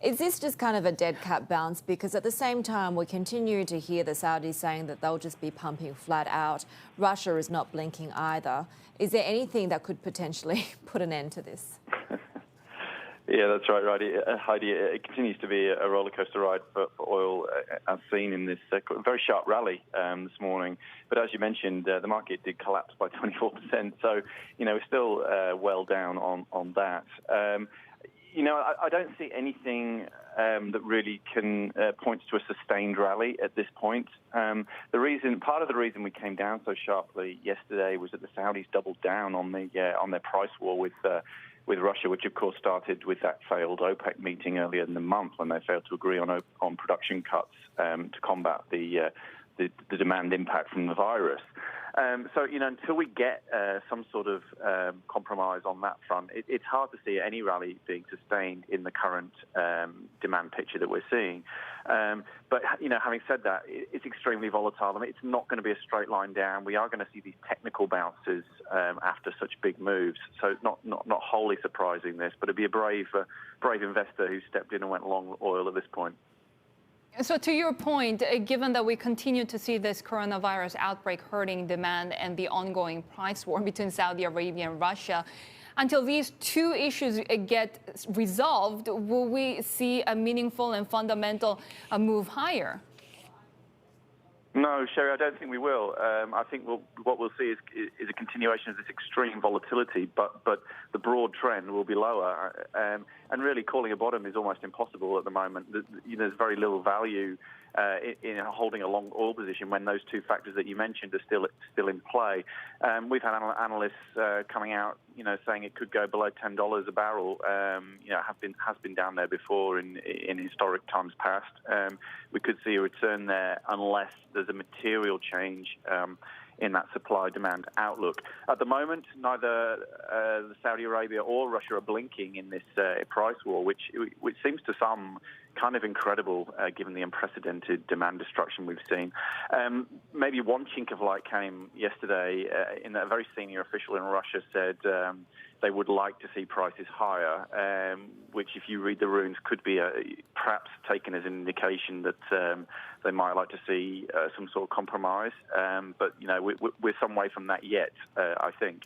Is this just kind of a dead cat bounce? Because at the same time, we continue to hear the Saudis saying that they'll just be pumping flat out. Russia is not blinking either. Is there anything that could potentially put an end to this? Yeah, that's right, Heidi. It continues to be a roller coaster ride for oil, as seen in this very sharp rally this morning. But as you mentioned, the market did collapse by 24%. So, we're still well down on that. I don't see anything that really can point to a sustained rally at this point. Part of the reason we came down so sharply yesterday was that the Saudis doubled down on their price war with Russia, which of course started with that failed OPEC meeting earlier in the month when they failed to agree on production cuts to combat the demand impact from the virus. So, until we get some sort of compromise on that front, it's hard to see any rally being sustained in the current demand picture that we're seeing. But, having said that, it's extremely volatile. I mean, it's not going to be a straight line down. We are going to see these technical bounces after such big moves. So it's not wholly surprising this, but it'd be a brave investor who stepped in and went long oil at this point. So to your point, given that we continue to see this coronavirus outbreak hurting demand and the ongoing price war between Saudi Arabia and Russia, until these two issues get resolved, will we see a meaningful and fundamental move higher? No, Sherry, I don't think we will. I think what we'll see is a continuation of this extreme volatility, but the broad trend will be lower. And really, calling a bottom is almost impossible at the moment. There's very little value in holding a long oil position when those two factors that you mentioned are still in play. We've had analysts coming out, saying it could go below $10 a barrel. Has been down there before in historic times past. We could see a return there unless there's a material change in that supply-demand outlook. At the moment, neither Saudi Arabia or Russia are blinking in this price war, which seems to some kind of incredible given the unprecedented demand destruction we've seen. Maybe one chink of light came yesterday in that a very senior official in Russia said they would like to see prices higher, which, if you read the runes, could be perhaps taken as an indication that they might like to see some sort of compromise. But we're some way from that yet, I think.